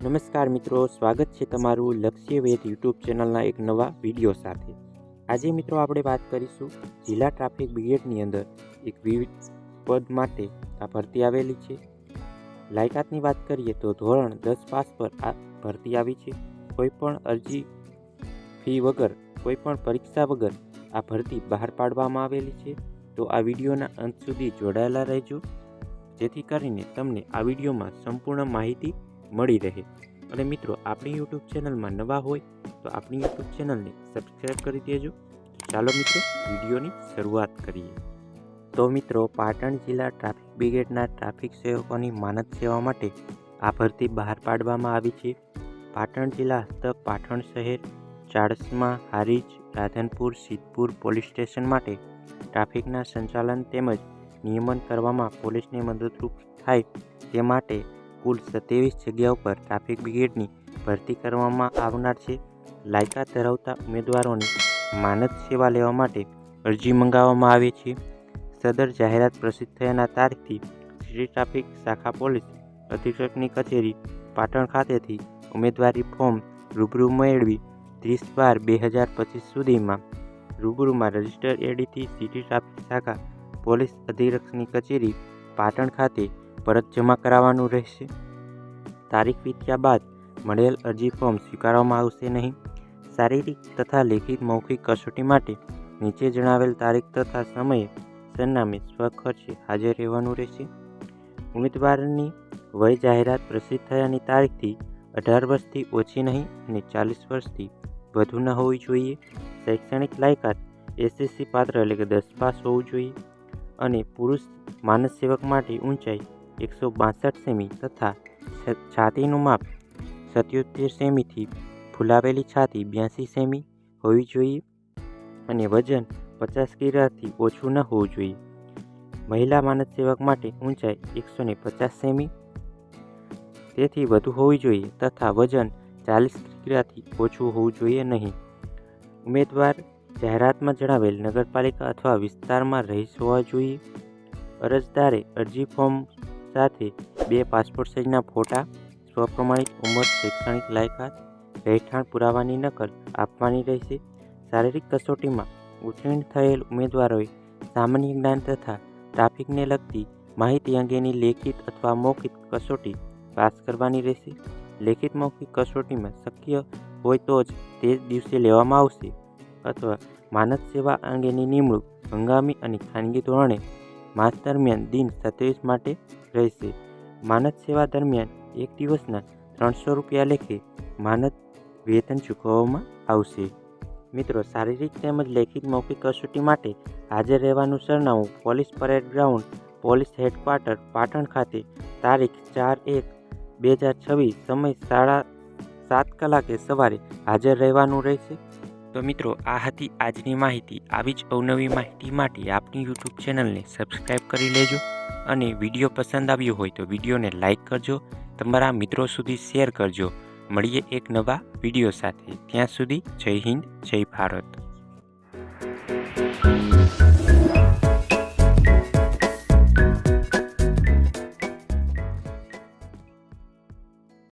નમસ્કાર મિત્રો, સ્વાગત છે તમારું લક્ષ્ય વેદ યુટ્યુબ ચેનલના એક નવા વિડીયો સાથે। આજે મિત્રો આપણે વાત કરીશું જિલ્લા ટ્રાફિક બ્રિગેડની અંદર એક વિવિધ પદ માટે આ ભરતી આવેલી છે। લાયકાતની વાત કરીએ તો ધોરણ 10 પાસ પર આ ભરતી આવી છે। કોઈપણ અરજી ફી વગર, કોઈપણ પરીક્ષા વગર આ ભરતી બહાર પાડવામાં આવેલી છે। તો આ વિડીયોના અંત સુધી જોડાયેલા રહેજો, જેથી કરીને તમને આ વિડીયોમાં સંપૂર્ણ માહિતી મળી રહે। અને મિત્રો, આપણી યુટ્યુબ ચેનલમાં નવા હોય તો આપણી યુટ્યુબ ચેનલને સબસ્ક્રાઈબ કરી દેજો। ચાલો મિત્રો, વિડીયોની શરૂઆત કરીએ। તો મિત્રો, પાટણ જિલ્લા ટ્રાફિક બ્રિગેડના ટ્રાફિક સેવકોની માનદ સેવા માટે આ ભરતી બહાર પાડવામાં આવી છે। પાટણ જિલ્લા હસ્તક પાટણ શહેર, ચાણસ્મા, હારીજ, રાધનપુર, સિદ્ધપુર પોલીસ સ્ટેશન માટે ટ્રાફિકના સંચાલન તેમજ નિયમન કરવામાં પોલીસને મદદરૂપ થાય તે માટે કુલ 27 જગ્યાઓ પર ટ્રાફિક બ્રિગેડની ભરતી કરવામાં આવનાર છે। લાયકાત ધરાવતા ઉમેદવારોની માનદ સેવા લેવા માટે અરજી મંગાવવામાં આવે છે। સદર જાહેરાત પ્રસિદ્ધ થયાના તારીખથી સિટી ટ્રાફિક શાખા પોલીસ અધિક્ષકની કચેરી પાટણ ખાતેથી ઉમેદવારી ફોર્મ રૂબરૂ મેળવી 30/12/2025 સુધીમાં રૂબરૂમાં રજિસ્ટર એડીથી સિટી ટ્રાફિક શાખા પોલીસ અધિક્ષકની કચેરી પાટણ ખાતે પરત જમા કરાવવાનું રહેશે। તારીખ વીત્યા બાદ મળેલ અરજી ફોર્મ સ્વીકારવામાં આવશે નહીં। શારીરિક તથા લેખિત મૌખિક કસોટી માટે નીચે જણાવેલ તારીખ તથા સમયે સરનામે સ્વખર્ચે હાજર રહેવાનું રહેશે। ઉમેદવારની વય જાહેરાત પ્રસિદ્ધ થયાની તારીખથી 18 વર્ષથી ઓછી નહીં અને 40 વર્ષથી વધુ ન હોવી જોઈએ। શૈક્ષણિક લાયકાત એસએસસી પાત્ર એટલે કે 10 પાસ હોવું જોઈએ અને પુરુષ માનદ સેવક માટે ઊંચાઈ 162 સેમી તથા છાતીનું માપ 77 સેમીથી ફૂલાવેલી છાતી 82 સેમી હોવી જોઈએ અને વજન 50 કિલોથી ઓછું ન હોવું જોઈએ। મહિલા માનદ સેવક માટે ઊંચાઈ 150 સેમી તેથી વધુ હોવી જોઈએ તથા વજન 40 કિલોથી ઓછું હોવું જોઈએ નહીં। ઉમેદવાર જાહેરાતમાં જણાવેલ નગરપાલિકા અથવા વિસ્તારમાં રહીશ હોવા જોઈએ। અરજદારે અરજી ફોર્મ સાથે 2 પાસપોર્ટ સાઇઝના ફોટા, સ્વપ્રમાણિત ઉંમર, શૈક્ષણિક લાયકાત, રહેઠાણ પુરાવાની નકલ આપવાની રહેશે। શારીરિક કસોટીમાં ઉત્તીર્ણ થયેલ ઉમેદવારોએ સામાન્ય જ્ઞાન તથા ટ્રાફિકને લગતી માહિતી અંગેની લેખિત અથવા મૌખિક કસોટી પાસ કરવાની રહેશે। લેખિત મૌખિક કસોટીમાં શક્ય હોય તો જ તે દિવસે લેવામાં આવશે અથવા માનદ સેવા અંગેની નિમણૂક હંગામી અને ખાનગી ધોરણે માસ દરમિયાન દિન 27 માટે રહેશે। માનદ સેવા દરમિયાન એક દિવસના 300 રૂપિયા લેખે માનદ વેતન ચૂકવવામાં આવશે। મિત્રો, શારીરિક તેમજ લેખિત મૌખિક કસોટી માટે હાજર રહેવાનું સરનામું police parade ground, police headquarter, Patan ખાતે। તારીખ 4/1/2026, સમય 7:30 કલાકે સવારે હાજર રહેવાનું રહેશે। તો મિત્રો, આ હતી આજની માહિતી। આવી જ અવનવી માહિતી માટે આપની યુટ્યુબ ચેનલને સબસ્ક્રાઈબ કરી લેજો અને વિડીયો પસંદ આવ્યો હોય તો વિડીયોને લાઇક કરજો, તમારા મિત્રો સુધી શેર કરજો। મળીએ એક નવા વિડીયો સાથે, ત્યાં સુધી જય હિન્દ, જય ભારત।